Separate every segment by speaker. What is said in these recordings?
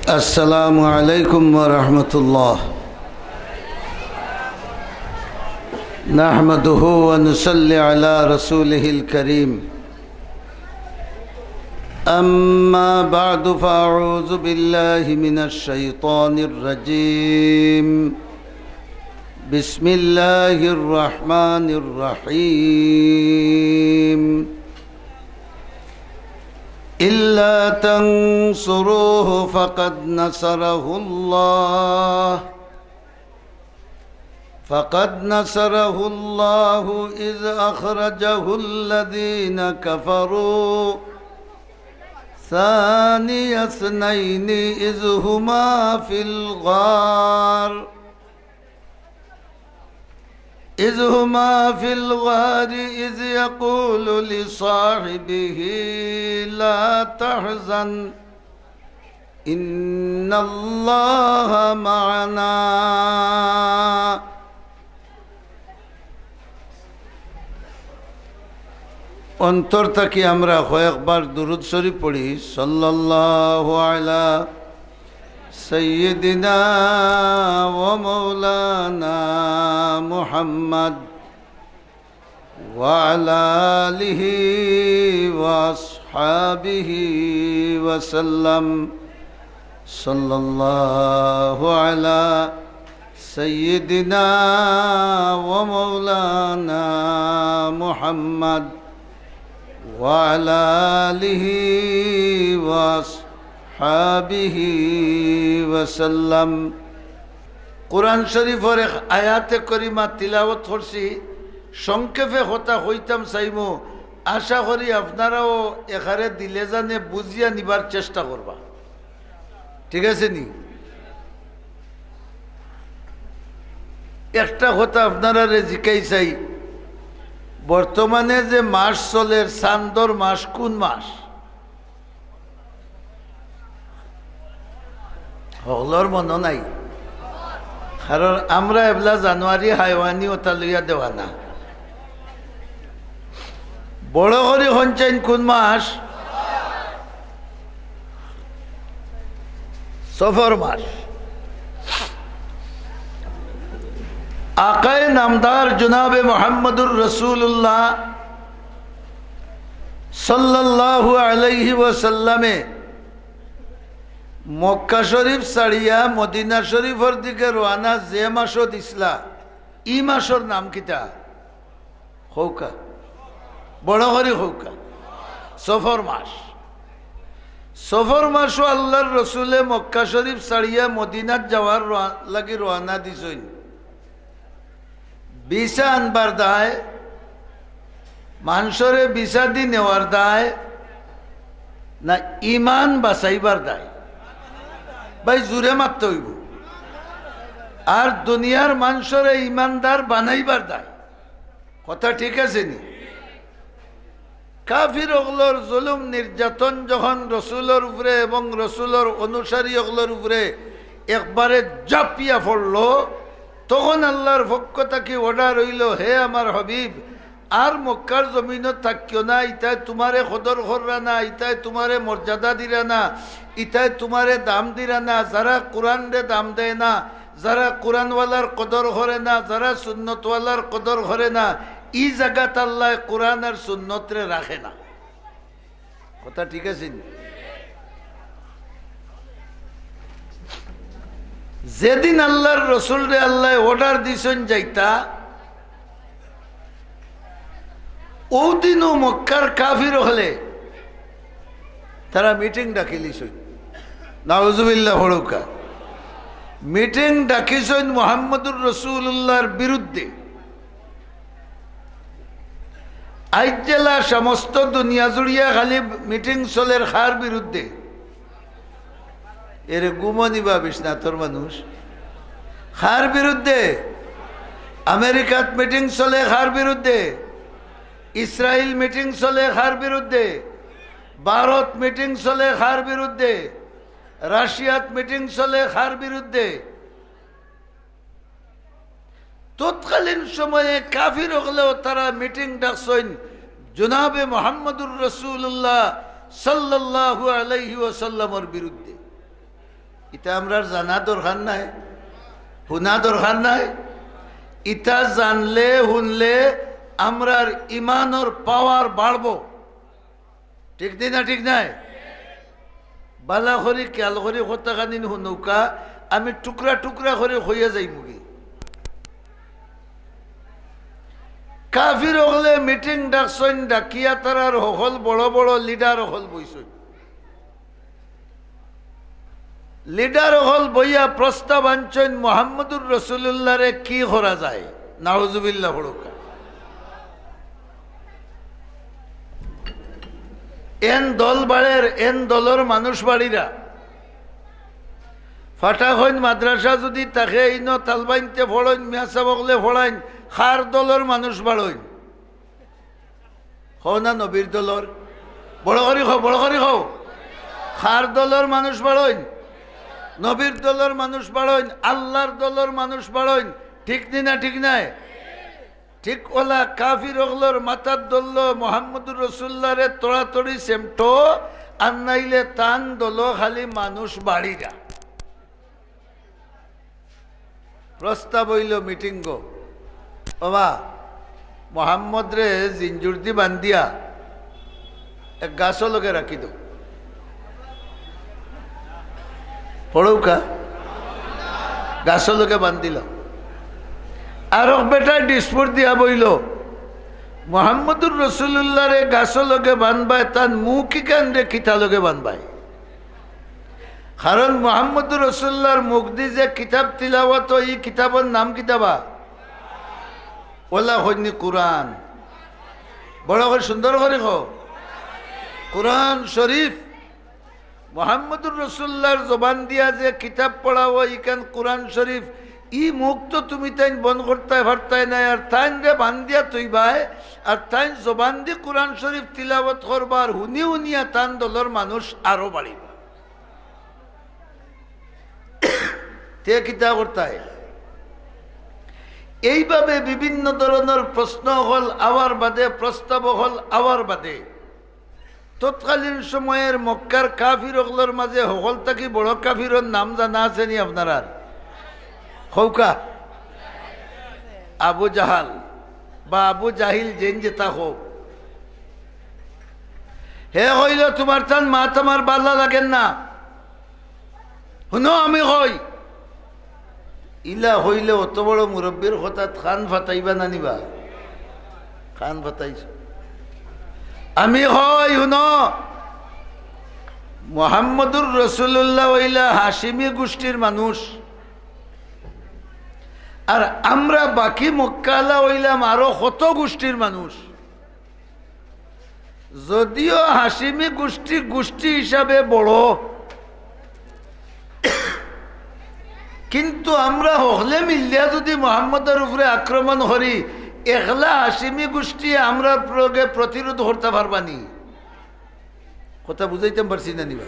Speaker 1: अस्सलामु अलैकुम व रहमतुल्लाह नहमदुहु व नुसल्ली अला रसूलिहिल करीम अम्मा बअदु फ़अऊज़ु बिल्लाहि मिनश शैतानिर रजीम बिस्मिल्लाहिर रहमानिर रहीम इल्ला तंसुरूहु फ़क़द नसरहुल्लाहु इज़ अख़रजहुल्लज़ीन कफ़रू सानिय इस्नैनि इज़ हुमा फ़िल गार इज़ यक़ूलु लिसाहिबिही ला तहज़न इन्नल्लाह मअना। अंतर तक আমরা কয়েকবার দুরূদ শরীফ পড়ি সাল্লাল্লাহু আলা सय्यदिना व मौलाना मुहम्मद व अला आलिहि व अस्हाबिहि व सल्लम सल्लल्लाहु अला सय्यदिना व मौलाना मुहम्मद व अला आलिहि व हाबिही वसल्लम। कुरान शरीफर एक आयाते करीमा तिलावत करছি সংক্ষেপে কথা হইতাম চাইমু আশা করি আপনারাও এখানে দিলে জানে বুঝিয়া নিবার চেষ্টা করবা, ঠিক আছে নি? একটা কথা আপনারা জিজ্ঞাই চাই, বর্তমানে যে মাস চলে চান্দর মাস কোন মাস? হলর মনে নাই, কারণ আমরা এবলা জানুয়ারি হাইওয়ানি ওটা লইয়া দেওয়া না। বড় করে সঞ্চাইন কোন মাস? সফর মাস। আকায়ে নামদার জনাবে মুহাম্মদুর রাসূলুল্লাহ সাল্লাল্লাহু আলাইহি ওয়াসাল্লামে মক্কা শরীফ ছাড়িয়া মদিনা শরীফের দিকে রওনা যে মাসত ইসলা, ই মাসের নাম কিতা? হৌকা, বড় করে হৌকা, সফর মাস। সফর মাসও আল্লাহর রসুলে মক্কা শরীফ ছাড়িয়া মদিনাত যাওয়ার লাগি রওনা দিছেন। বিসা আনবার দায়, মানুষরে বিসা দি নেওয়ার দায় না ইমান বাঁচাইবার দায়? ভাই জুড়ে মারতে হইব। আর দুনিয়ার মানুষরে ইমানদার বানাইবার দায়, কথা ঠিক আছে নি? কাফির ওগুলোর জুলুম নির্যাতন যখন রসুলের উপরে এবং রসুলের অনুসারী ওগুলোর উপরে একবারে জাপিয়া পড়ল, তখন আল্লাহর পক্ষ থেকে অর্ডার হইল, হে আমার হাবিব, আর মক্কার জমিনত থাকিও না, ইতায় তোমারে কদর কররা না, ইতায় তোমারে মর্যাদা দিরা না, ইতায় তোমারে দাম দিরা না। যারা কোরআন রে দাম দেয় না, যারা কোরআনওয়ালার কদর করে না, যারা সুন্নতওয়ালার কদর করে না, ই জায়গাত আল্লাহ কোরআন আর সুন্নত রে রাখে না। কথা ঠিক আছে? যেদিন আল্লাহর রসুল রে আল্লাহ অর্ডার দিছেন যাইতা, ওদিনও মক্কার কাফির হলে তারা মিটিং ডাকিলিছেন। নাউজুবিল্লাহ হড়ুকা। মিটিং ডাকিছেন মুহাম্মদুর রাসূলুল্লাহর বিরুদ্ধে। আজ জেলা সমস্ত দুনিয়া জুড়িয়া খালি মিটিং চলের খার বিরুদ্ধে। এর গুমনি ভাবিস না তোর মানুষ, খার বিরুদ্ধে। আমেরিকাত মিটিং চলে খার বিরুদ্ধে, ইসরায়েল মিটিং চলে খার বিরুদ্ধে, ভারত মিটিং চলে খার বিরুদ্ধে, রাশিয়াত মিটিং চলে খার বিরুদ্ধে। তৎকালীন সময়ে কাফির হলেও তারা মিটিং ডাকছেন জনাবে মুহাম্মদুর রাসূলুল্লাহ সাল্লাল্লাহু আলাইহি ওয়াসাল্লামের বিরুদ্ধে। ইটা আমরা জানা দরকার নাই, শুনা দরকার নাই। ইটা জানলে শুনলে আমরার ইমানের পাওয়ার বাড়বো, ঠিক নেই না? ঠিক নাই? বালা করি খেয়াল করি কথাখানি শুনৌকা, আমি টুকরা টুকরা করে হইয়া যাই মুগি। কাফির হলে মিটিং ডাকছেন, ডাকিয়া তারার হল বড় বড় লিডার হল বইছেন। লিডার হল বইয়া প্রস্তাব আনছেন মুহাম্মদুর রাসূলুল্লাহরে কি করা যায়। নাউজুবিল্লাহ পড়ুকা। এন দল বাড়ের, এন দলের মানুষ বাড়িরা ফাটা হইন মাদ্রাসা যদি তাকে ইন তালবাইনতে ফড়ইন, মিয়াসা বগলে ফড়াইন, খার দলের মানুষ বাড়ইন। হও না নবীর দলর? বড় করি খাও, বড় করি খাও। খার দলের মানুষ বাড়ইন, নবীর দলের মানুষ বাড়ইন, আল্লাহর দলের মানুষ বাড়ইন। ঠিক নি না? ঠিক নাই? ঠিক ওলা কাফির ওগুলোর মাথার দল মোহাম্মদুর রসুল্লাহরে তোড়াতড়ি সেমটো, আর নাইলে তান দল খালি মানুষ বাড়িরা। প্রস্তাব হইল মিটিং গো, বাবা মোহাম্মদ রে জিঞ্জুর দি বান্ধিয়া এক গাছ লোকে রাখি দো। পড়ৌকা গাছ লোকে বান্ধিল। আর বেটা ডিসপুট দিয়া বইল মোহাম্মদুর রসুল্লাহরে গাছ লোকে বানবায়, তার মুখ রে কিতা লোকে বানবায়। কারণ মোহাম্মদুর রসুল্লাহর মুখ দিয়ে যে কিতাব তিলাওয়াত, এই কিতাবের নাম কিতাবা ওলা হইনি কুরআন। বড় করে সুন্দর করে কো, কুরআন শরীফ। মোহাম্মদুর রসুল্লাহর জবান দিয়া যে কিতাব পড়াও ইকান কুরআন শরীফ। ই মুখ তো তুমি তাই বন্ধ করতে পারতাই নাই, আর তাইন রে বান্ধিয়া তুইবাই, আর তাইন জবান দিয়ে কুরআন শরীফ তিলাওয়াত করবার, হুনি হুনিয়া তান দলের মানুষ আরো বাড়িবা। তে কিতা করতায়। এইভাবে বিভিন্ন ধরনের প্রশ্ন হল আওয়ার বাদে, প্রস্তাব হল আওয়ার বাদে। তৎকালীন সময়ের মক্কার কাফির ওগুলোর মাঝে হল থাকি বড় কাফিরের নাম জানা আছে নি আপনার? হৌকা আবু জাহাল বা আবু জাহিল জেন যেতা হোক, হে হইল তোমার তান মা তোমার বাল্লা লাগেন না। শুনো আমি হই ইলা হইলে অত বড় মুরব্বীর হঠাৎ খান ফাটাইবা না নিবা? খান ফাটাইছ। আমি হয় শুনো, মুহাম্মদুর রাসূলুল্লাহ হইলা হাশিমি গোষ্ঠীর মানুষ, আর আমরা বাকি মক্কালা হইলাম আরো কত গোষ্ঠীর মানুষ। যদিও হাশিমি গোষ্ঠী হিসাবে বড়, কিন্তু আমরা হলে মিলিয়া যদি মুহাম্মদের উপরে আক্রমণ করি, একলা হাশিমি গোষ্ঠী আমরা প্রতিরোধ করতে পারবানি। কথা বুঝাইতে পারছি না নিবা?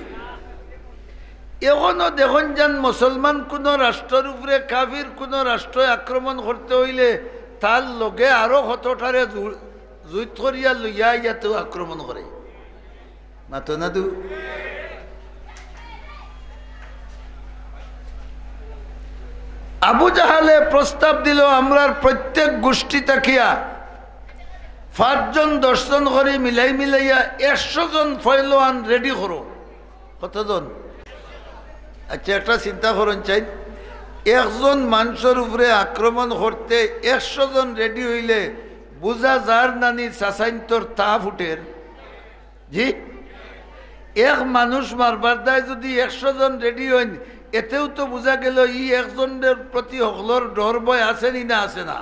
Speaker 1: এখনো দেখুন যান মুসলমান কোন রাষ্ট্রের উপরে কাফির কোন রাষ্ট্র আক্রমণ করতে হইলে তার লগে আরো কতটারে জুইত করিয়া লইয়া ইয়াতেও আক্রমণ করে। মাতো না দু আবু জাহালে প্রস্তাব দিল, আমরার প্রত্যেক গোষ্ঠী তাকিয়া 5 জন 10 জন করে মিলাইয়া 100 জন ফয়লোয়ান রেডি করো। কতজন? আচ্ছা একটা চিন্তা করেন চাই, একজন মানুষের উপরে আক্রমণ করতে 100 জন রেডি হইলে বুঝা যার নানি চাচাইন্তর তা ফুটের। জি, এক মানুষ মারবার দায় যদি 100 জন রেডি হইন, এতেও তো বোঝা গেল ই একজনের প্রতি হকলর ডর ভয় আসেনি না? আসে না?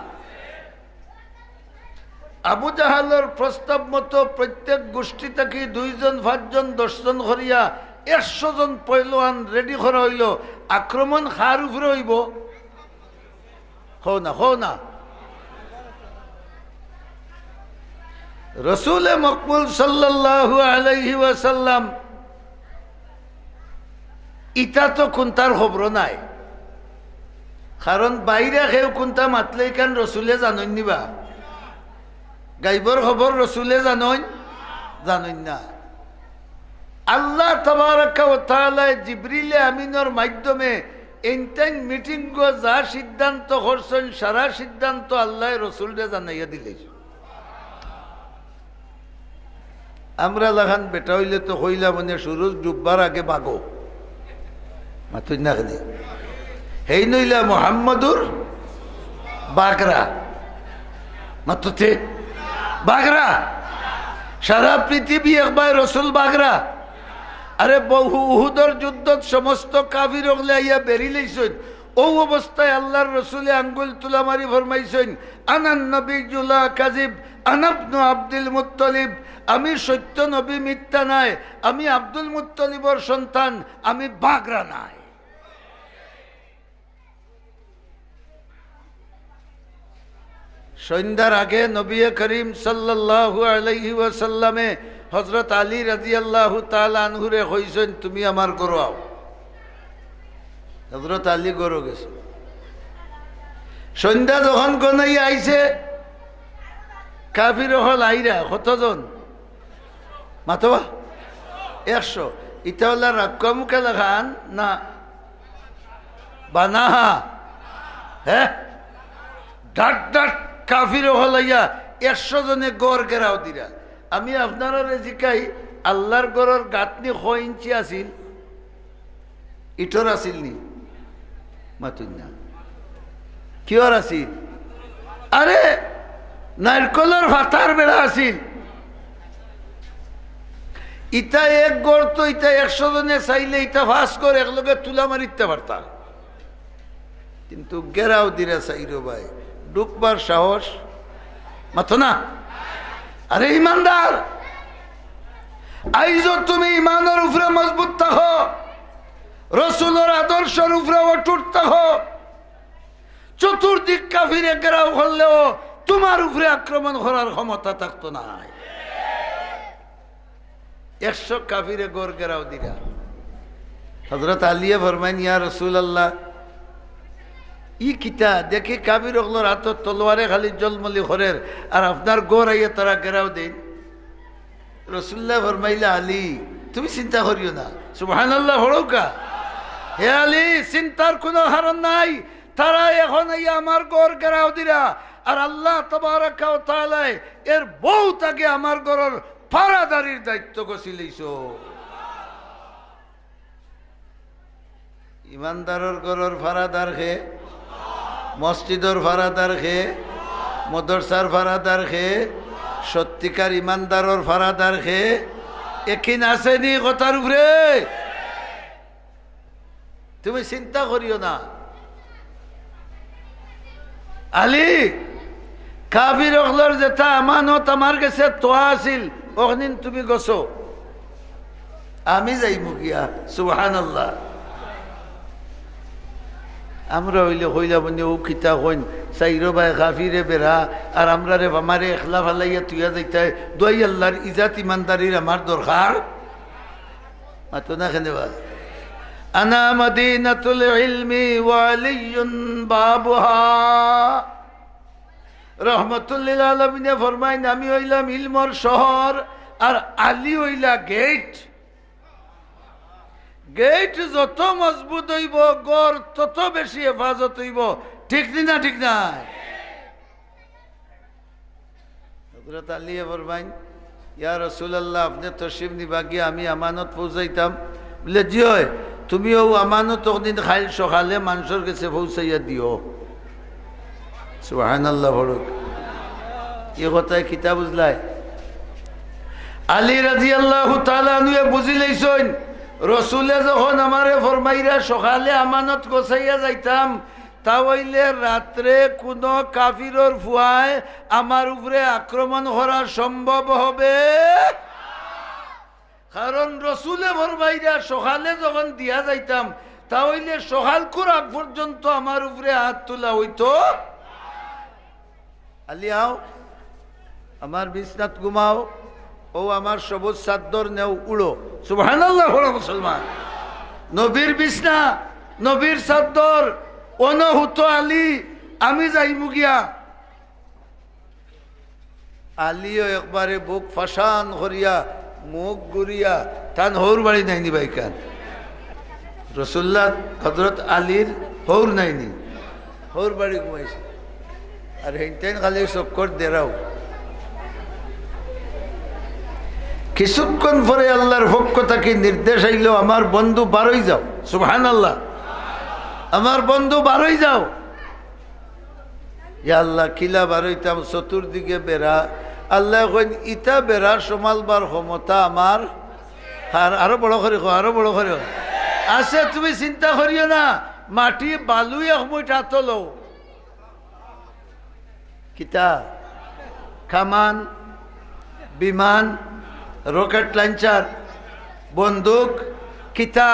Speaker 1: আবু জাহালের প্রস্তাব মতো প্রত্যেক গোষ্ঠী থেকে 2 জন 5 জন 10 জন করিয়া 100 জন পহলওয়ান রেডি করা হইল। আক্রমণ কার উপরে হইব? হও না রসুলে মকবুল সাল্লাল্লাহু আলাইহি ওয়াসাল্লাম ইটা তো কোনটার খবর নাই, কারণ বাইরে কেউ কোনটা মাতলে কেন রসুলে জানন নিবা? গাইবর খবর রসুলে জানন না। আল্লাহ তাবারাকা ওয়া তাআলা জিবরিলে আমিনের মাধ্যমে ইনটাইন মিটিং গো যা সিদ্ধান্ত করছেন সারা সিদ্ধান্ত আল্লাহ রসুলরে জানাইয়া দিলেন। আমরা লাগান বেটা হইলে তো হইলা মানে সুরজ ডুববার আগে বাগো মাতুই না খালি হেই নইলা মোহাম্মদুর বাগরা মাতুতে বাগরা সারা পৃথিবী একবার রসুল বাগরা। আরে বহু উহুদর যুদ্ধত সমস্ত কাফির ওগলে আইয়া বেরি লইছেন। ও অবস্থায় আল্লাহর রসুলে আঙ্গুল তুলা মারি ফরমাইছেন আনান নবিয়্যু লা কাযিব আনা ইবনু আব্দুল মুত্তালিব, আমি সত্য নবী মিথ্যা নাই, আমি আব্দুল মুত্তালিবর সন্তান, আমি বাগরা নাই। সন্ধ্যার আগে নবী করিম সাল্লাল্লাহু আলাইহি ওয়াসাল্লামে হযরত আলী রাদিয়াল্লাহু তাআলা আনহুরে কইছেন তুমি আমার ঘরে আও। হযরত আলী ঘরে গেছে। সন্ধ্যা যখন গনাইয়া আইছে কাফির হল আইরা কতজন মাতবা 100। ইটা হলা রাক্কামুকে লাগান না বানাহা হ্যাঁ ডাট ডাট কাফির হলাইয়া 100 জনে গড় গেরাও দিরা। আমি আপনারা জিকাই আল্লাহর গড়ের গাঁথনি 6 ইঞ্চি আছিল ইটর আছিল নি মাতুন না কিয়র আছিল? আরে নারকলের ভাতার বেড়া আছিল। ইটা এক গড় তো ইটা 100 জনে চাইলে ইটা ফাঁস করে একলগে তুলা মারিতে পারতা, কিন্তু গেরাও দিরা চাইরো ভাই ডুববার সাহস মাথো না। আরে ইমানদার আইজ তুমি ইমানের উপরে মজবুত থাকো, রসুলের আদর্শের উপরে অটুট থাকো, চতুর্দিক কাফিরে গেরাও করলেও তোমার উপরে আক্রমণ করার ক্ষমতা থাকতো না। 100 কাফিরে গড় গেরাও দিরা। হযরত আলিয়ে ফরমাইন ইয়া রাসূলুল্লাহ ই কিতা দেখে কাবির ওগুলোর হাতত তলোয়ারে খালি জলমলি হরের আর আপনার গোর আইয়া তারা গেরাও দেন। রসুল্লাহ ফরমাইলা আলী তুমি চিন্তা করিও না, সুবহানাল্লাহ হড়ৌকা। হে আলী চিন্তার কোনো কারণ নাই, তারা এখন আইয়া আমার গোর গেরাও দিরা আর আল্লাহ তাবারাকা ওয়া তাআলা এর বহুত আগে আমার গোরের ফারাদারির দায়িত্ব গছিলেইছ। ইমানদারের গোরের ফারাদার খে, মসজিদর ফারাদার খে, মদরসার ফারাদার খে, সত্যিকার ইমানদারর ফারাদার খে এখিন আসেনি কথার উপরে। তুমি চিন্তা করিও না। আলী কাবির অখলর যেটা আমানত আমার কাছে তোয়া আছিল ওখানিন তুমি গছো, আমি যাইমু গিয়া সুবহানাল্লাহ। আমরা হইলে হইলা বন্ধু ও খিতা হইন চাইরো ভাই কাফিরে বেড়া আর আমরা রে আমারে এখলা ফালাইয়া তুইয়া যাইতে দোয়াই আল্লাহর ইজাত ইমানদারির আমার দরকার মাতো না খেলে বা আনা মদিনাতুল ইলমি ওয়া আলিয়ুন বাবুহা। রহমতুল লিল আলামিনে ফরমাইন আমি হইলাম ইলমর শহর আর আলী হইলা গেট। গেট যত মজবুত হইব গড় তত বেশি হেফাজত হইব, ঠিক না? ঠিক না? হযরত আলী ফরমাইন ইয়া রাসূলুল্লাহ আপনি তশরিফ নিবা গিয়ে আমি আমানত পৌঁছাইতাম। বলে জি হয়, তুমিও আমানত দিন খাইল সকালে মানুষের কাছে পৌঁছাইয়া দিও। সুবহানাল্লাহ বলুক। এই কথায় কিতাব বুঝলাই আলী রাদিয়াল্লাহু তাআলা আনহু বুঝি লইছেন রসুলে যখন আমারে ফরমাইরা সকালে আমানত গোছাইয়া যাইতাম তা হইলে রাত্রে কোন কাফিরর ফুয়ায় আমার উপরে আক্রমণ করা সম্ভব হবে, কারণ রসুলে ফরমাইরা সকালে যখন দিয়া যাইতাম তা হইলে সকাল কুর আগ পর্যন্ত আমার উপরে হাত তোলা হইতো। আলী আও আমার বিছনাত ঘুমাও, ও আমার সবুজ চাদর নেও উড়ো। সুবহানাল্লাহ হলো মুসলমান। নবীর বিছনা নবীর চাদর অনহুত আলী আমি যাইমু গিয়া। আলীও একবারে বুক ফাসান করিয়া মুখ গুরিয়া তান হৌর বাড়ি নাইনি বাইকান রসুল্লাহ হজরত আলীর হৌর নাইনি হৌর বাড়ি ঘুমাইছে আর হেনতেন খালি চক্কর দেরাও কিছুক্ষণ পরে আল্লাহর পক্ষ থেকে নির্দেশ আইল আমার বন্ধু বারোই যাও সুবহানাল্লাহ আমার বন্ধু বারোই যাও ইয়া আল্লাহ কিলা বারোইতাম চতুর্দিকে বেড়া আল্লাহ কইন ইটা বেড়া সমালবার ক্ষমতা আমার আর আরো বড় করে আরো বড় করে আছে তুমি চিন্তা করিও না মাটি বালু সময় টাতল কিতা কামান বিমান রকেট লঞ্চার বন্দুক কিতা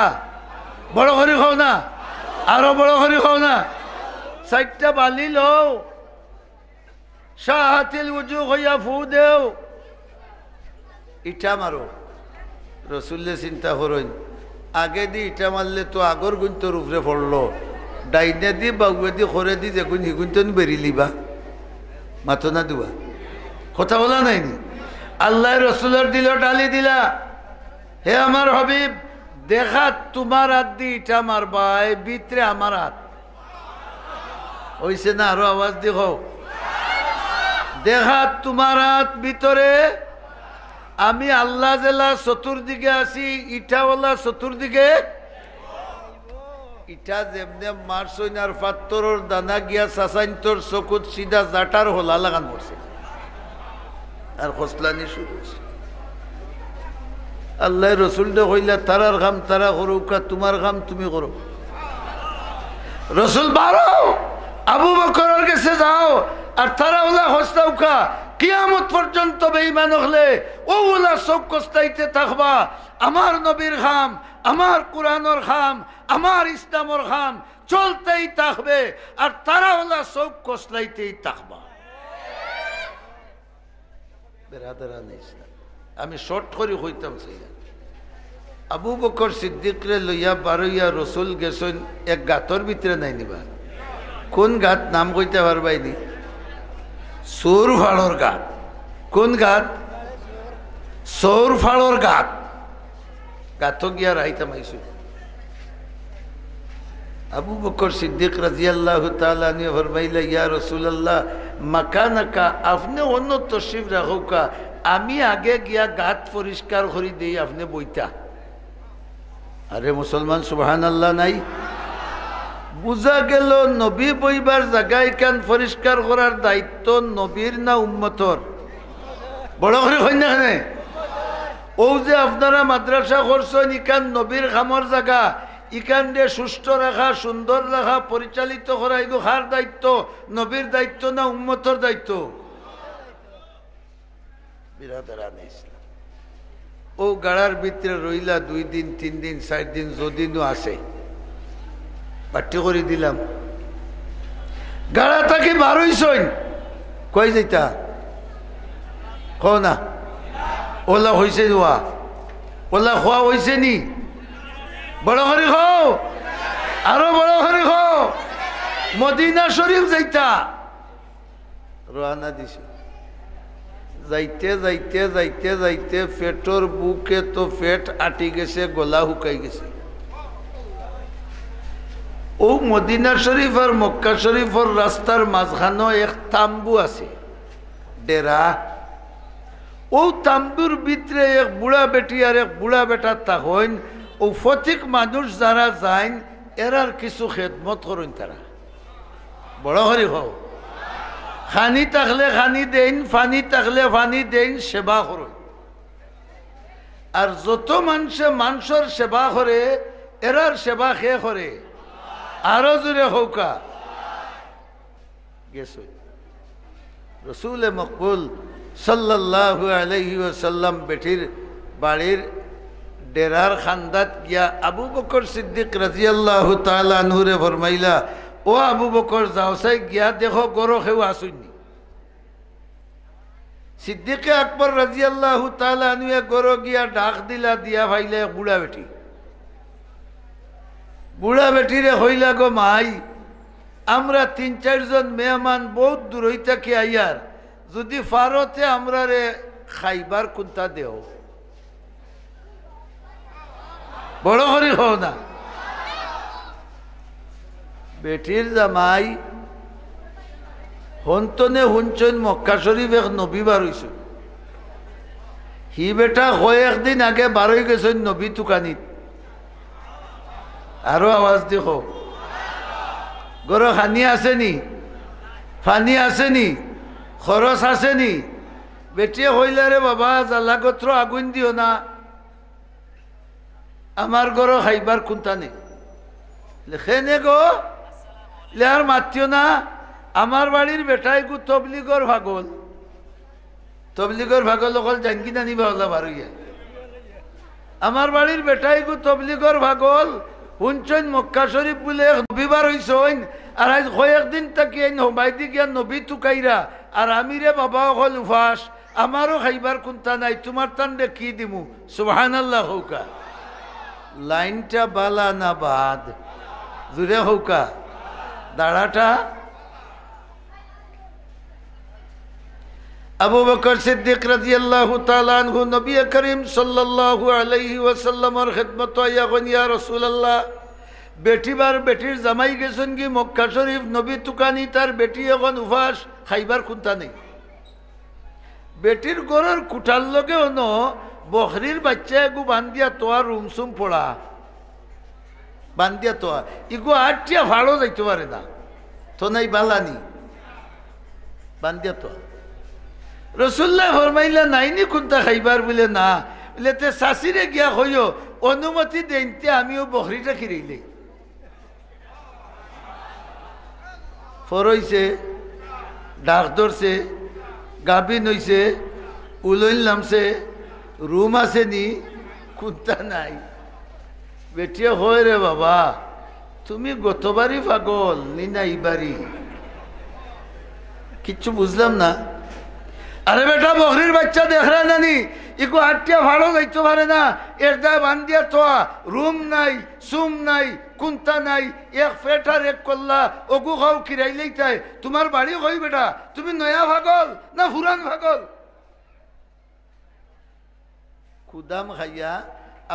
Speaker 1: বড় করে খাও না আরো বড় করে খাও না চারটা বালি লও শাহাতিল উজু হইয়া ফু দেও ইটা মারো রসুল্লে চিন্তা করইন আগে দি ইটা মারলে তো আগর গুণ তোর উপরে পড়লো ডাইনে দি বাগুয়ে দি খরে দি যে গুণ হিগুণ তো বেরিলিবা মাথো না দুবা কথা বলা নাইনি আল্লাহ রসুলের দিল ডালি দিলা হে আমার হবিব দেখা তোমার হাত দি ইটা মারবাই ভিতরে আমার হাত হইছে না আরো আওয়াজ দি হোক দেখা তোমার হাত ভিতরে আমি আল্লাহ জেলা চতুর্দিকে আছি ইটাওয়ালা চতুর্দিকে ইটা যেমনে মারছইন আর পাত্তরের দানা গিয়া চাচাইন তোর চকুত সিধা জাটার হলা লাগান পড়ছে আর খসলানি শুরু হয়েছে আল্লাহ রসুল দে কইলা তারার কাম তারা করুকা তোমার কাম তুমি করো রসুল বারো আবু বকরের কাছে যাও আর তারা ওলা হস্তাউকা কিয়ামত পর্যন্ত বেঈমান হলে ওলা সব কষ্টাইতে থাকবা আমার নবীর খাম আমার কোরআনের খাম আমার ইসলামের খাম চলতেই থাকবে আর তারা ওলা সব কষ্টাইতেই থাকবা বেরাদারান ইসলাম আমি শর্ট করে হইতাম সেই আবু বকর সিদ্দিকরে লইয়া বারইয়া রসুল গেছেন এক গাতর ভিতরে নাই নিবা কোন গাত নাম কইতে পারবাইনি সৌর ফাড়র গাত কোন গাত সৌর ফাড়র গাত গাত গিয়া রাইতাম আইসু আবু বকর সিদ্দিক রাদিয়াল্লাহু তাআলা আনহু ফরমাইলা ইয়া রাসূলুল্লাহ মাকানাকা আপনি অন্য তশরিফ রাখুকা আমি আগে গিয়া গাত পরিষ্কার করে দেই আপনি বইতা আরে মুসলমান সুবহানাল্লাহ নাই বুঝা গেল নবী বইবার জায়গায় কান পরিষ্কার করার দায়িত্ব নবীর না উম্মতর বড় করে হয় না ও যে আপনারা মাদ্রাসা করছেন ইকান নবীর খামর জায়গা ইকান দিয়ে সুস্থ রাখা সুন্দর রাখা পরিচালিত করা এগুলো কার দায়িত্ব নবীর দায়িত্ব না উম্মতর দায়িত্ব বিরাদারান ইসলাম ও গাড়ার ভিতরে রইলা 2 দিন 3 দিন 4 দিন যদিনও আসে পাঠ্য করে দিলাম গাড়া তাকে বারোইছই কই যাইতা ক না ওলা হয়েছে ওলা খোয়া হয়েছে নি বড় করে খাও আরো বড় করে খাও মদিনা শরীফ যাইতা রওনা দিছে যাইতে যাইতে যাইতে যাইতে পেটর বুকে তো পেট আটি গেছে গলা শুকাই গেছে ও মদিনা শরীফ আর মক্কা শরীফের রাস্তার মাঝখানে এক তাম্বু আছে ডেরা ও তাম্বুর ভিতরে এক বুড়া বেটি আর এক বুড়া বেটা থাকেন ও ফতিক মানুষ যারা যান এরার কিছু খেদমত করেন তারা বড় হরি হও খানি থাকলে খানি দেন ফানি থাকলে ফানি দেন সেবা করেন আর যত মানুষের সেবা করে এরার সেবা খেয়ে করে আরো জোরে হৌকা গেছ রসুল মকবুল সাল্লাল্লাহু আলাইহি ওয়াসাল্লাম বেটির বাড়ির ডেরার খান্দাত গিয়া আবু বকর সিদ্দিক রাদিয়াল্লাহু তাআলা আনহুরে ফরমাইলা ও আবু বকর যাও সাই গিয়া দেখো গরো খেউ আসুনি সিদ্দিক আকবর রাদিয়াল্লাহু তাআলা আনহু গরো গিয়া ডাক দিলা দিয়া ভাইলে বুড়া বেটি বুড়া বেটিরে হইলা গো মাই আমরা 3-4 জন মেহমান বহুত দূর হইতা কি আইয়ার যদি ফারতে আমরা রে খাইবার কুন্তা দেও বড় করে হও না। বেটির জামাই হন্তনে হুঞ্চন মক্কা শরীফ এক নবী বার হইছে। হি বেটা কয়েকদিন আগে বারোই গেছেন নবী তুকানিত। আরো আওয়াজ দেখো, গরো খানি আসেনি, ফানি আসেনি, খরচ আসেনি। বেটিয়ে হইলে রে বাবা জ্বালাগত্র আগুন দিও না, আমার গরো খাইবার কোনটা নেই। লেখে নে গো লেহার মাতিও না। আমার বাড়ির বেটাই গু তবলিগর ভাগল, তবলিগর ভাগল অকল জানকি নানি ভাওলা বার হইয়া। আমার বাড়ির বেটাই গু তবলিগর ভাগল হুঞ্চন মক্কা শরীফ বলে রবিবার হইছইন, আর আজ কয়েকদিন তাকি হোমাইদি গিয়া নবী তুকাইরা, আর আমি রে বাবা অকল উফাস, আমারও খাইবার কোনটা নাই, তোমার তান্ডে কি দিমু? সুবহানাল্লাহ হৌকা। লাইনটা বালা না বাদ জুড়ে হৌকা দাঁড়াটা। আবু বকর সিদ্দিক রাদিয়াল্লাহু তাআলা আনহু নবী করিম সাল্লাল্লাহু আলাইহি ওয়াসাল্লামের খিদমত আইয়া গন, ইয়া রাসূলুল্লাহ, বেটিবার বেটির জামাই গেছেন কি মক্কা শরীফ নবী তুকানি, তার বেটি এখন উফাস, খাইবার কোনটা নেই। বেটির গরের কুঠার লগে অন বকরির বাচ্চা এগু বান্ধিয়া তোয়া রুমসুম পড়া বান্ধিয়া তোয়া ইগু আটটিয়া ভাড়ো যাইতে পারে না, তো নাই বালানি বান্ধিয়া তোয়া। রসুল্লাহ ফরমাইলা নাইনি কোনটা খাইবার বলে না, বলে তে শাশিরে গিয়া হইও অনুমতি দেনতে আমিও বকরিটা খিরাইলে। ফরইছে, ডাক ধরছে, গাবিন হইছে, উলইন নামছে, রুম আছে নি, কোনটা নাই। বেটিয়া হয় রে বাবা তুমি গতবারই পাগল নি না এইবারই, কিচ্ছু বুঝলাম না। আরে বেটা বকরির বাচ্চা দেখরা নানি, ইকু আটটিয়া ভাড়ো যাইতে পারে না, এর দায় বান্ধিয়া তোয়া, রুম নাই, সুম নাই, কোনটা নাই, এক ফেটার এক কল্লা ওগু খাও কিরাইলেই তাই। তোমার বাড়ি কই বেটা? তুমি নয়া ভাগল না ফুরান ভাগল? খুদাম খাইয়া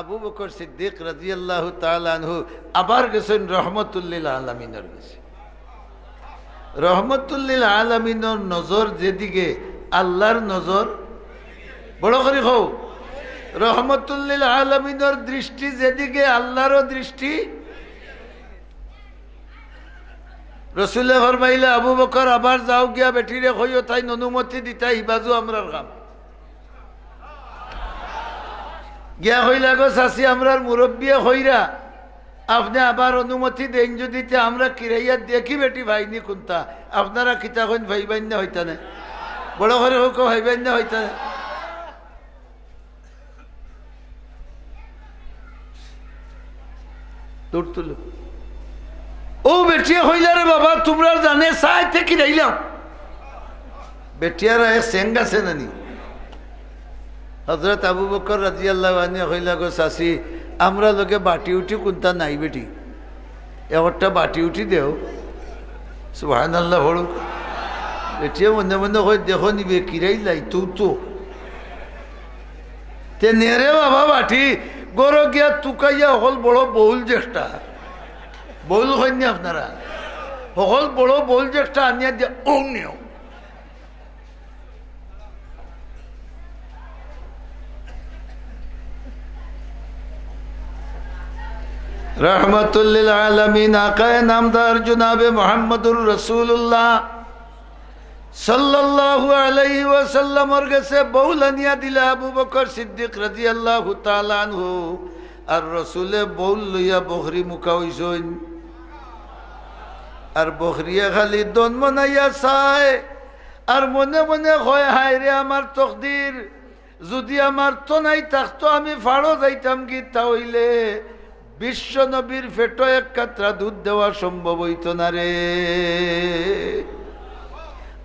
Speaker 1: আবু বকর সিদ্দিক রাদিয়াল্লাহু তাআলা আনহু আবার গেছেন রহমতুল্লিল আলামিনের কাছে। রহমতুল্লিল আলামিনের নজর যেদিকে, আল্লাহর নজর বড় করে হও, রহমতুল্লিল আলামিনের দৃষ্টি যেদিকে, আল্লাহরও দৃষ্টি। রসুলে ফরমাইলে আবু বকর আবার যাও গিয়া বেটিরে কইও তাই অনুমতি দিতা, ইবাজু আমরার কাম। গিয়া হইলা গো চাষি আমরার মুরব্বিয়া হইরা, আপনি আবার অনুমতি দেন যদি আমরা কিরাইয়া দেখি বেটি ভাইনি কোনটা। আপনারা কিতা কইন ভাই বাইন্যা হইতা না, বড় করে হোক ভাই বাইন্যা হইতা না। দৌড় তুলো ও বেটিয়া হইলা রে বাবা, তোমরা জানে চাইতে কিরাইলাম। বেটিয়ারা সেং আছে নানি। হযরত আবু বকর রাদিয়াল্লাহু আনহু হইলা গো চাচি, আমরা লোকে বাটি উঠি কোনটা নাই বেটি, একটা বাটি উঠি দেও। সুবহানাল্লাহ বড় বেটিয়া মনে মনে হয় দেখো নিবে কিরাইলাই তো তে নেরে বাবা বাটি গরো গিয়া তুকাইয়া হল বড় বহুল জ্যেষ্ঠা, বহুল হয়নি আপনারা, হল বড় বহুল জ্যেষ্ঠা আনিয়া দিয়ে ও নিও। रहमतुल्लिल आलमीन आकाए नामदार जुनाबे मुहम्मदुर रसूलुल्लाह सल्लल्लाहु अलैहि वसल्लम और गसे बहुलनिया दिला अबू बकर सिद्दीक रादियाल्लाहु ताआला अन्हु और रसूले बहुल लइया बकरी मुकाउइसोइन और बकरिया खाली दोन मनाइया साए और मने मने কয় হায় রে আমার তকদির, যদি আমার তো নাই থাকতো আমি ফাড়ো যাইতাম কি, তাহলে বিশ্ব নবীর ফেটো এক কাতরা দুধ দেওয়া সম্ভব হইত না রে।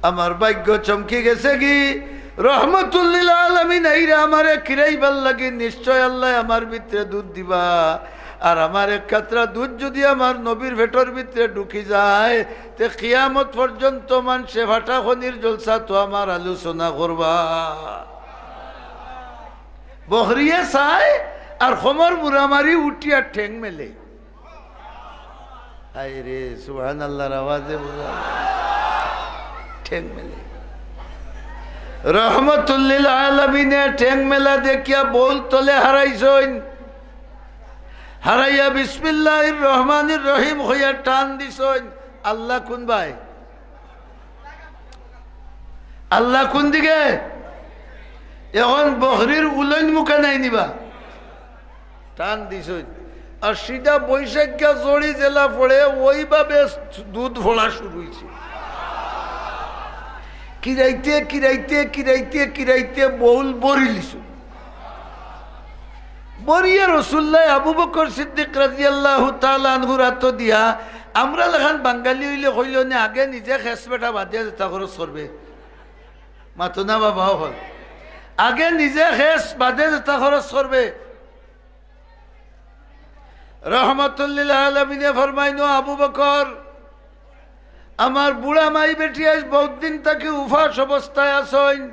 Speaker 1: আমার ভাগ্য চমকে গেছে কি, রহমতুল্লিল আলামিন এইরা আমারে কিরাইবার লাগে, নিশ্চয় আল্লাহ আমার ভিতরে দুধ দিবা। আর আমার এক কাতরা দুধ যদি আমার নবীর ভেটর ভিতরে ঢুকি যায়, তে কিয়ামত পর্যন্ত মানুষে ভাটা খনির জলসা তো আমার আলোচনা করবা। বকরিয়ে চায় আর খমর মুরামারি উঠিয়া ঠেং মেলে। হায় রে সুবহানাল্লাহর আওয়াজে বুঝা ঠেং মেলে। রহমতুল্লিল আলামিনে ঠেং মেলা দেখিয়া বল তলে হারাইছইন, হারাইয়া বিসমিল্লাহির রহমানির রহিম হইয়া টান দিছইন। আল্লাহ কোন ভাই? আল্লাহ কোন দিকে? এখন বহরির উলন মুখে নাই নিবা, টান দিছইন। আর সিধা বৈশাখা জড়ি জেলা পড়ে ওইভাবে দুধ ফোড়া শুরু হয়েছে। কিরাইতে কিরাইতে কিরাইতে কিরাইতে বহুল বরি লিছু। বরিয়া রসুল্লাহ আবু বকর সিদ্দিক রাদিয়াল্লাহু তাআলা আনহুর হাত দিয়া আমরা লেখান বাঙালি হইলে হইল না আগে নিজে খেস বেটা বাদিয়া যেটা খরচ করবে। মাতো না বাবা হল আগে নিজে খেস বাদে যেটা খরচ করবে। রহমতুল্লিল আলামিনে ফরমাইনো আবু বকর আমার বুড়া মাই বেটি আজ বহুত দিন তাকে উফাস অবস্থায় আসইন,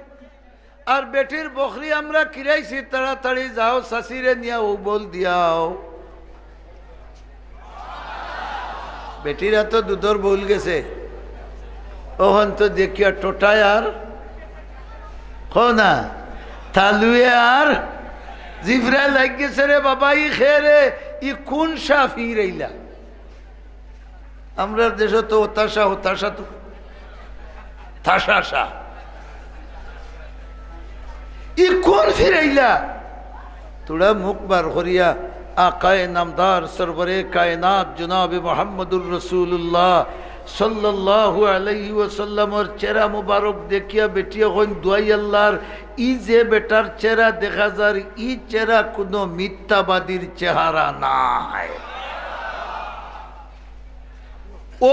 Speaker 1: আর বেটির বকরি আমরা কিরাইছি, তাড়াতাড়ি যাও শাশিরে নিয়া ও বল দিয়াও। বেটিরা তো দুধর বল গেছে, ওখান তো দেখিয়া টোটায় আর না তালুয়ে আর জিভরা লাগ গেছে রে বাবা। ই খেরে ই কোন সাফি রইলা? আমরা দেশ তো হতাশা হতাশা তো থাশাশা ই কোন ফিরাইলা? তোরা মুখ বার করিয়া আকায়ে নামদার সরবরে কায়নাত জনাবে মুহাম্মদুর রাসূলুল্লাহ সাল্লাল্লাহু আলাইহি ওয়াসাল্লামের চেহারা মুবারক দেখিয়া বেটিয়া কইন দুয়াই আল্লাহর ই যে বেটার চেহারা দেখা যার ই চেহারা কোনো মিথ্যাবাদীর চেহারা নাই।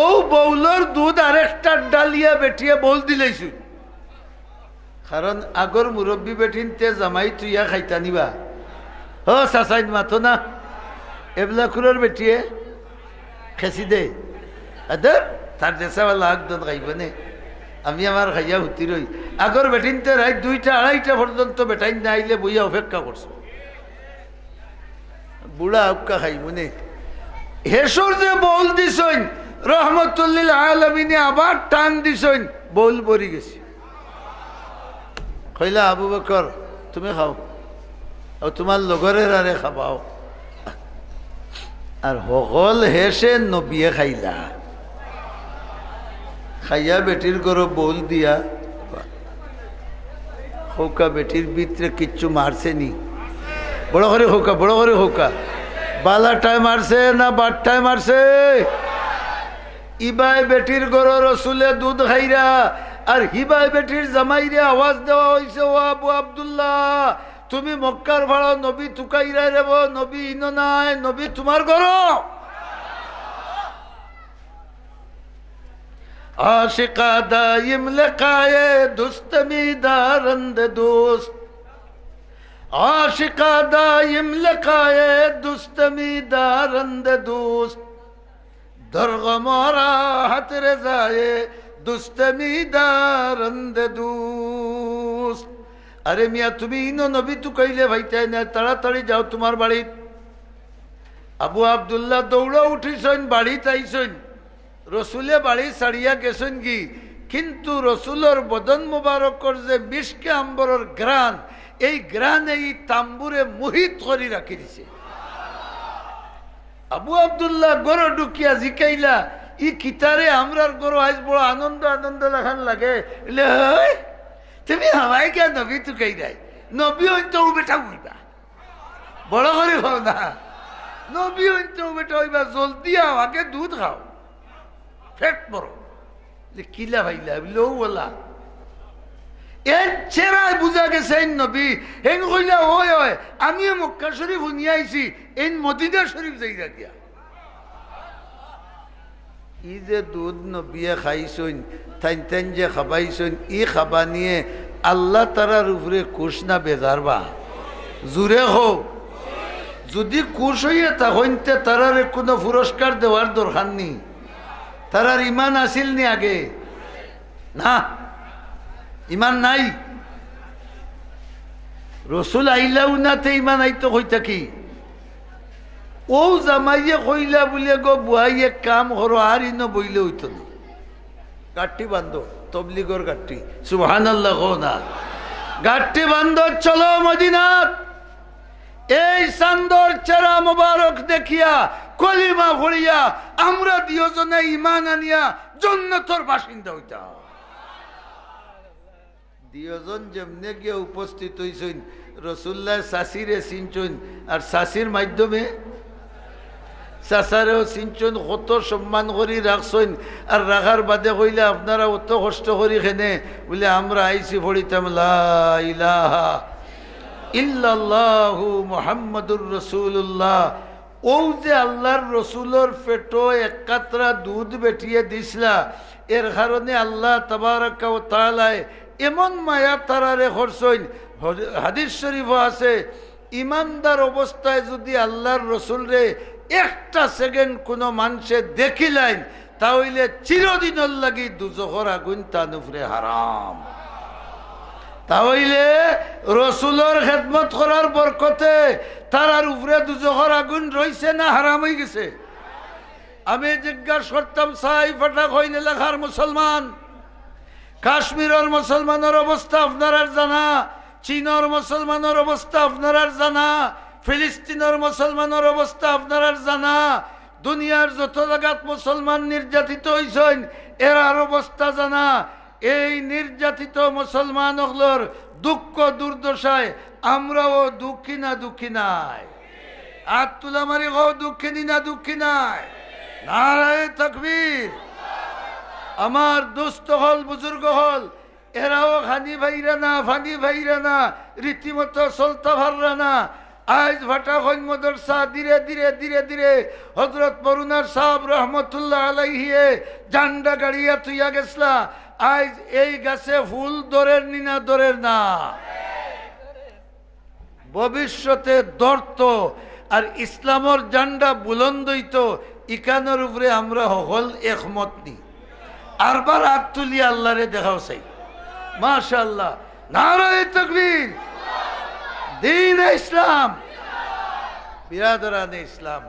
Speaker 1: ও বউলর দুধ আরেকটা ডালিয়া বেটিয়া বল দিলেইছু, কারণ আগর মুরব্বী বেটিন তে জামাই তুইয়া খাইতা নিবা। ও সাসাইন মাতো না এবলা কুলোর বেটিয়ে খেসি দে আদর তার দেশাওয়ালা একদম খাইব নে। আমি আমার খাইয়া হুতি রই আগর বেটিনতে রাত 2টা 2:30 পর্যন্ত বেটাইন না আইলে বইয়া অপেক্ষা করছো। বুড়া আউকা খাইব নে। হেসর যে বল দিছইন রহমতুল্লিল আলামিনে আবার টান দিছইন, বল বরি গেছি। কইলা আবু বকর তুমি খাও, আর তোমার লগরের আরে খাবাও। আর হকল হেসে নবিয়ে খাইলা, খাইয়া বেটির গরো বল দিয়া হোকা বেটির ভিতরে কিচ্ছু মারছে নি। বড় করে হোকা, বড় করে হোকা। বালাটায় মারছে না বাটটায় মারছে? ইবাই বেটির গরো রসুলে দুধ খাইরা আর হিবাই বেটির জামাইরে আওয়াজ দেওয়া হয়েছে, ও আবু আব্দুল্লাহ তুমি মক্কার ভাড়া নবী তুকাইরা রেব, নবী ইনো নাই, নবী তোমার গরো। आशिका दायम लकाए दुस्तमी दारंद दोस्त, आशिका दायम लकाए दुस्तमी दारंद दोस्त, दरगमारा हत रजाए दुस्तमी दारंद दोस्त। अरे मिया তুমি ইনো নবী তু কইলে ভাইতে না, তাড়াতাড়ি যাও তোমার বাড়ি। আবু আব্দুল্লাহ দৌড়া উঠিছেন, বাড়িতে আইছেন। রসুলে বাড়ি ছাড়িয়া গেছেন কি, কিন্তু রসুলের বদন মুবারকর যে মিশকে আম্বরের গ্রান, এই গ্রান এই তাম্বুরে মোহিত করে রাখি দিছে। আবু আব্দুল্লাহ গরো ঢুকিয়া জিকাইলা ই কিতারে আমরার গরো আজ বড় আনন্দ আনন্দ লাগান লাগে। তুমি হাওয়াই কে নবী তু কই দেয়, নবী হইতো বেটা হইবা, বড় করে হও না, নবী হইতো বেটা হইবা, জলদি আও, আগে দুধ খাও, ফেট বড় কিলা ভাইলা লো বলা। এর চেরায় বুঝা গেছে নবী হেন কইলা ওই ওই আমিও মক্কা শরীফ শুনিয়া আইছি, এই মদিনা শরীফ যাইরা দিয়া। ই যে দুধ নবিয়ে খাইছইন, তাইন তাইন যে খাবাইছইন, ই খাবা নিয়ে আল্লাহ তারার উপরে কুশ না বেজারবা? জুড়ে হোক। যদি কুশ হইয়া তখনতে তারারে কোনো পুরস্কার দেওয়ার দরকার নেই। তারার ইমান আসিল নি আগে? না, ইমান নাই। রসুল আইলাও নাতে ইমান আইতো হইতা কি ও জামাইয়ে কইলা বলে গো বুয়াই এক কাম করো আর ইনো বইলে হইতো না গাঠটি বান্ধব তবলিগর গাঠটি সুবহানাল্লাহ কও না গাঠটি বান্ধব চলো মদিনাত এই চান্দর চেরা মোবারক দেখিয়া কলিমা ভরিয়া আমরা দুজনে ঈমান আনিয়া জান্নাতের বাসিন্দা হইতাম দুজন যেমনে গিয়ে উপস্থিত হইছেন রাসূলুল্লাহ শাসিরে চিনছেন আর শাসির মাধ্যমে চাচারেও চিনছেন কত সম্মান করি রাখছেন আর রাখার বাদে কইলে আপনারা অত কষ্ট করি খেনে বলে আমরা আইসি পড়িতাম লা ইলাহা ইল্লাল্লাহু মুহাম্মাদুর রাসূলুল্লাহ ও যে আল্লাহর রসুলের পেটো এক কাতরা দুধ বেটিয়ে দিছিলা এর কারণে আল্লাহ তাবারাকা ওয়া তাআলা এমন মায়া তারারে করছেন হাদিস শরীফ আছে ইমানদার অবস্থায় যদি আল্লাহর রসুল রে একটা সেকেন্ড কোন মানুষে দেখিলেন তাহলে চিরদিনের লাগি দুজখর আগুন তার উপরে হারাম তাহলে রসুলের খেদমত করার বরকতে তার উপরে দুজখর আগুন রইছে না হারাম হয়ে গেছে আমি জিজ্ঞাসা করতাম সাই ফাটা হইন এলাকার মুসলমান কাশ্মীরের মুসলমানের অবস্থা আপনারা জানা চীনের মুসলমানের অবস্থা আপনারা জানা ফিলিস্তিনের মুসলমানের অবস্থা আপনারা জানা দুনিয়ার যত জায়গাত মুসলমান নির্যাতিত হইছেন এরার অবস্থা জানা এই নির্যাতিত মুসলমানগুলোর দুঃখ দুর্দশায় আমরাও দুঃখী না দুঃখী নাই আর তুলামারি গো দুঃখিনী না দুঃখী নাই নারায়ে তাকবীর আমার দোস্ত হল বুজুর্গ হল এরাও খানি ভাইরা না রীতিমতো চলতে পাররা না আজ ভাটা হইন মদরসা ধীরে ধীরে ধীরে ধীরে হযরত মরুনার সাহেব রহমতুল্লাহ আলাইহি জান্ডা গাড়িয়া তুইয়া গেছলা আজ এই গাছে ফুল দরের নিনা দরের না ভবিষ্যতে দর্ত আর ইসলামের জান্ডা বুলন্দ হইতো ইকানোর উপরে আমরা হল একমত নি আরবার হাত তুলি আল্লাহরে দেখাও চাই মাশাআল্লাহ নারায়ে তাকবীর দ্বীন ইসলাম বিরাদরানে ইসলাম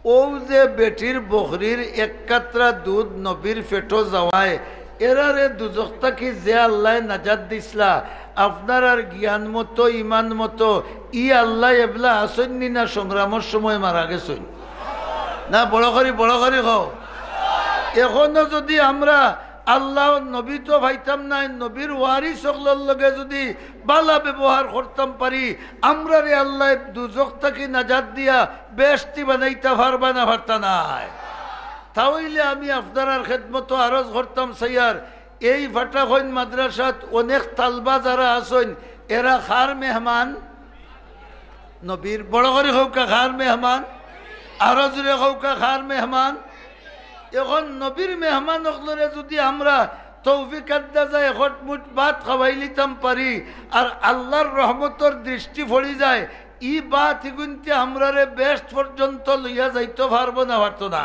Speaker 1: ও যে বেটির বকরির এক কাতরা দুধ নবীর পেটো যাওয়ায় এরারে দুজখ থাকি যে আল্লাহ নাজাত দিছলা আপনার আর জ্ঞান মতো ইমান মতো ই আল্লাহ এবলা আসেননি না সংগ্রামের সময় মারা গেছেন না বড় করি খাও এখনো যদি আমরা আল্লাহ নবী তো ভাইতাম না নবীর ওয়ারিস সকলের লগে যদি বালা ব্যবহার করতাম পারি আমরা রে আল্লাহ দুজখ থাকি নাজাত দিয়া বেহেশতি বানাইতে পারবা না পারতা নাই তাহলে আমি আপনার খেদমত আরজ করতাম সাইয়ার এই ফাটাখইন মাদ্রাসাত অনেক তালবা যারা আছেন এরা খার মেহমান নবীর বড় করে হৌকা খার মেহমান আরো জুড়ে হৌকা খার মেহমান এখন নবীর মেহমান অকলরে যদি আমরা তৌফিক আদা যায় হটমুট ভাত খাওয়াই লিতাম পারি আর আল্লাহর রহমতর দৃষ্টি পড়ি যায় ই বাত ইগুনতে আমরা রে বেস্ট পর্যন্ত লইয়া যাইতে পারবো না পারতো না